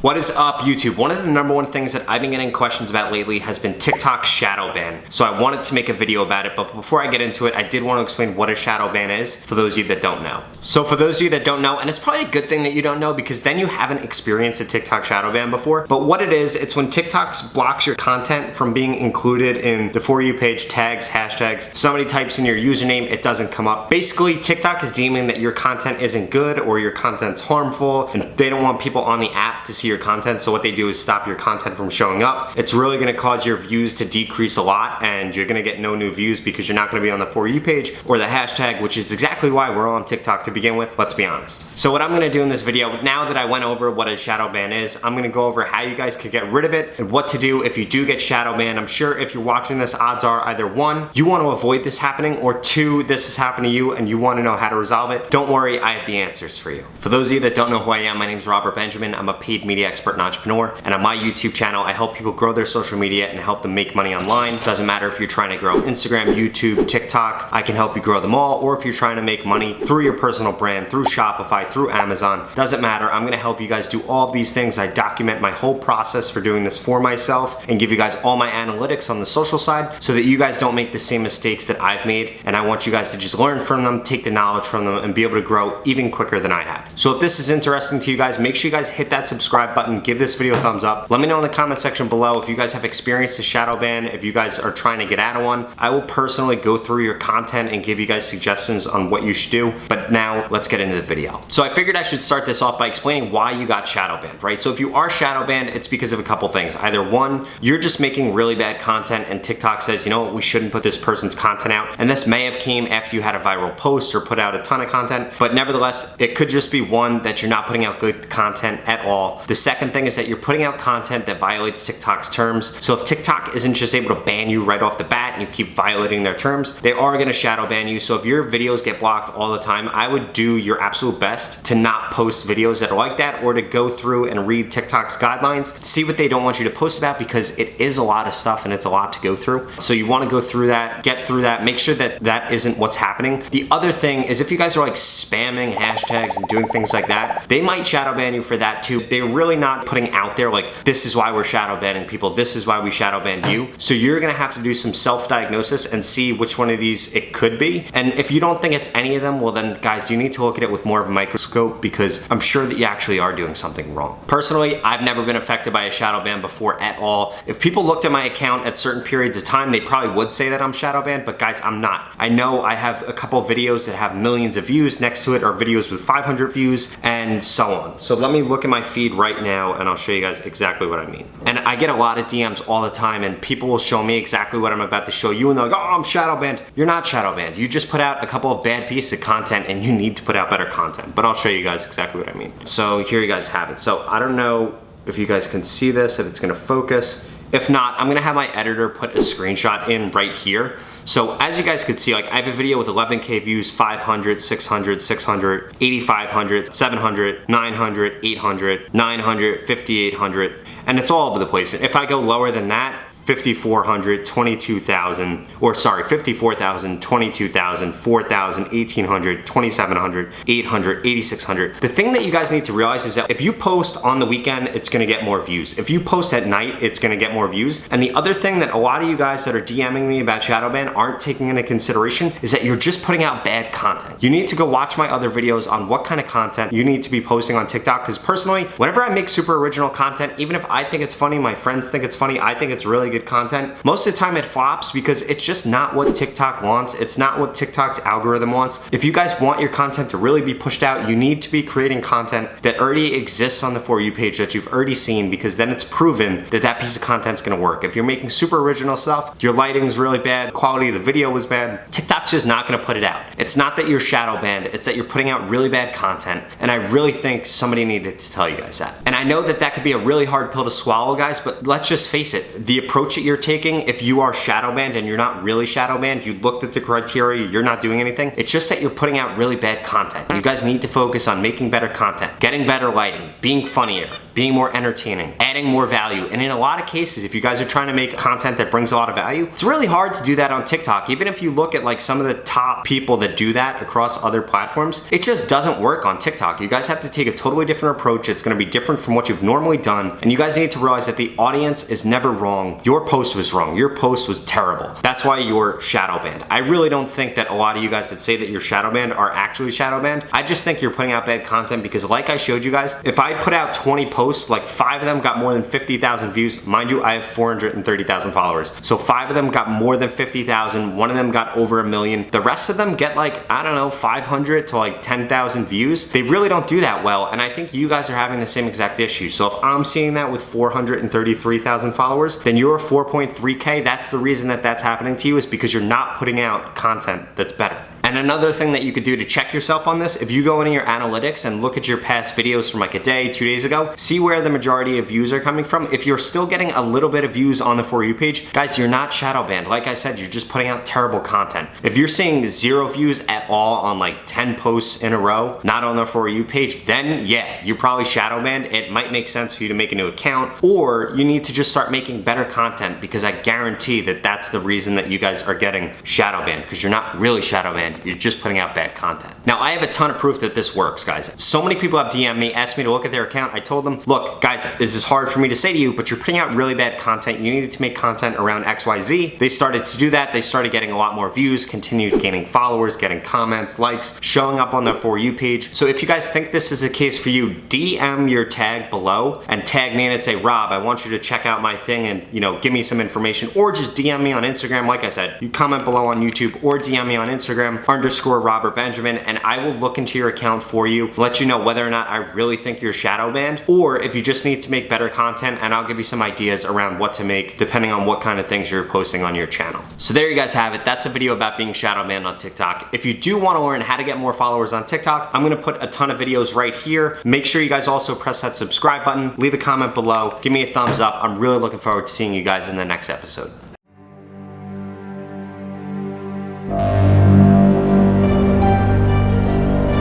What is up, YouTube? One of the number one things that I've been getting questions about lately has been TikTok shadow ban. So I wanted to make a video about it, but before I get into it, I did want to explain what a shadow ban is for those of you that don't know. So for those of you that don't know, and it's probably a good thing that you don't know because then you haven't experienced a TikTok shadow ban before, but what it is, it's when TikTok blocks your content from being included in the For You page, tags, hashtags. If somebody types in your username, it doesn't come up. Basically, TikTok is deeming that your content isn't good or your content's harmful, and they don't want people on the app to see your content, so what they do is stop your content from showing up. It's really gonna cause your views to decrease a lot, and you're gonna get no new views because you're not gonna be on the For You page or the hashtag, which is exactly why we're on TikTok to begin with, let's be honest. So what I'm gonna do in this video, now that I went over what a shadow ban is, I'm gonna go over how you guys could get rid of it and what to do if you do get shadow banned. I'm sure if you're watching this, odds are either one, you wanna avoid this happening, or two, this has happened to you and you wanna know how to resolve it. Don't worry, I have the answers for you. For those of you that don't know who I am, my name is Robert Benjamin. I'm a paid media expert and entrepreneur, and on my YouTube channel, I help people grow their social media and help them make money online. Doesn't matter if you're trying to grow Instagram, YouTube, TikTok, I can help you grow them all, or if you're trying to make money through your personal brand, through Shopify, through Amazon, doesn't matter. I'm gonna help you guys do all of these things. I document my whole process for doing this for myself and give you guys all my analytics on the social side so that you guys don't make the same mistakes that I've made, and I want you guys to just learn from them, take the knowledge from them, and be able to grow even quicker than I have. So if this is interesting to you guys, make sure you guys hit that subscribe button, give this video a thumbs up. Let me know in the comment section below if you guys have experienced a shadow ban, if you guys are trying to get out of one. I will personally go through your content and give you guys suggestions on what you should do. But now let's get into the video. So I figured I should start this off by explaining why you got shadow banned, right? So if you are shadow banned, it's because of a couple things. Either one, you're just making really bad content and TikTok says, you know what, we shouldn't put this person's content out. And this may have came after you had a viral post or put out a ton of content, but nevertheless, it could just be one, that you're not putting out good content at all. The second thing is that you're putting out content that violates TikTok's terms. So if TikTok isn't just able to ban you right off the bat and you keep violating their terms, they are gonna shadow ban you. So if your videos get blocked all the time, I would do your absolute best to not post videos that are like that, or to go through and read TikTok's guidelines, see what they don't want you to post about, because it is a lot of stuff and it's a lot to go through. So you wanna go through that, get through that, make sure that that isn't what's happening. The other thing is if you guys are like spamming hashtags and doing things like that, they might shadow ban you for that too. They're really not putting out there like, this is why we're shadow banning people, this is why we shadow banned you. So you're gonna have to do some self-diagnosis and see which one of these it could be. And if you don't think it's any of them, well then guys, you need to look at it with more of a microscope, because I'm sure that you actually are doing something wrong. Personally, I've never been affected by a shadow ban before at all. If people looked at my account at certain periods of time, they probably would say that I'm shadow banned, but guys, I'm not. I know I have a couple of videos that have millions of views. Next to it are videos with 500 views and so on. So let me look at my feed right now and I'll show you guys exactly what I mean. And I get a lot of DMs all the time and people will show me exactly what I'm about to show you and they're like, oh, I'm shadow banned. You're not shadow banned. You just put out a couple of bad pieces of content and you need to put out better content. But I'll show you guys exactly what I mean. So here you guys have it. So I don't know if you guys can see this, if it's gonna focus. If not, I'm gonna have my editor put a screenshot in right here. So as you guys can see, like I have a video with 11K views, 500, 600, 600, 8,500, 700, 900, 800, 900, 5,800, and it's all over the place. If I go lower than that, 5,400, 22,000, or sorry, 54,000, 22,000, 4,000, 1,800, 2,700, 800, 8,600. The thing that you guys need to realize is that if you post on the weekend, it's gonna get more views. If you post at night, it's gonna get more views. And the other thing that a lot of you guys that are DMing me about shadow ban aren't taking into consideration is that you're just putting out bad content. You need to go watch my other videos on what kind of content you need to be posting on TikTok, because personally, whenever I make super original content, even if I think it's funny, my friends think it's funny, I think it's really good content, most of the time it flops because it's just not what TikTok wants. It's not what TikTok's algorithm wants. If you guys want your content to really be pushed out, you need to be creating content that already exists on the For You page that you've already seen, because then it's proven that that piece of content's gonna work. If you're making super original stuff, your lighting's really bad, quality of the video was bad, TikTok's just not gonna put it out. It's not that you're shadow banned, it's that you're putting out really bad content, and I really think somebody needed to tell you guys that. And I know that that could be a really hard pill to swallow, guys, but let's just face it, the approach approach that you're taking, if you are shadow banned and you're not really shadow banned, you looked at the criteria, you're not doing anything, it's just that you're putting out really bad content. You guys need to focus on making better content, getting better lighting, being funnier, being more entertaining, adding more value. And in a lot of cases, if you guys are trying to make content that brings a lot of value, it's really hard to do that on TikTok. Even if you look at like some of the top people that do that across other platforms, it just doesn't work on TikTok. You guys have to take a totally different approach. It's gonna be different from what you've normally done. And you guys need to realize that the audience is never wrong. Your post was wrong. Your post was terrible. That's why you're shadow banned. I really don't think that a lot of you guys that say that you're shadow banned are actually shadow banned. I just think you're putting out bad content because like I showed you guys, if I put out 20 posts, like 5 of them got more than 50,000 views. Mind you, I have 430,000 followers. So 5 of them got more than 50,000. 1 of them got over 1 million. The rest of them get like, I don't know, 500 to like 10,000 views. They really don't do that well. And I think you guys are having the same exact issue. So if I'm seeing that with 433,000 followers, then you're 4.3K. That's the reason that that's happening to you, is because you're not putting out content that's better. And another thing that you could do to check yourself on this, if you go into your analytics and look at your past videos from like a day, 2 days ago, see where the majority of views are coming from. If you're still getting a little bit of views on the For You page, guys, you're not shadow banned. Like I said, you're just putting out terrible content. If you're seeing 0 views at all on like 10 posts in a row, not on the For You page, then yeah, you're probably shadow banned. It might make sense for you to make a new account, or you need to just start making better content, because I guarantee that that's the reason that you guys are getting shadow banned, because you're not really shadow banned. You're just putting out bad content. Now, I have a ton of proof that this works, guys. So many people have DM'd me, asked me to look at their account. I told them, look, guys, this is hard for me to say to you, but you're putting out really bad content. You needed to make content around XYZ. They started to do that. They started getting a lot more views, continued gaining followers, getting comments, likes, showing up on the For You page. So if you guys think this is the case for you, DM your tag below and tag me in and say, Rob, I want you to check out my thing and, you know, give me some information, or just DM me on Instagram. Like I said, you comment below on YouTube or DM me on Instagram _Robert Benjamin, and I will look into your account for you, let you know whether or not I really think you're shadow banned, or if you just need to make better content, and I'll give you some ideas around what to make depending on what kind of things you're posting on your channel. So there you guys have it. That's a video about being shadow banned on TikTok. If you do want to learn how to get more followers on TikTok, I'm gonna put a ton of videos right here. Make sure you guys also press that subscribe button, leave a comment below, give me a thumbs up. I'm really looking forward to seeing you guys in the next episode.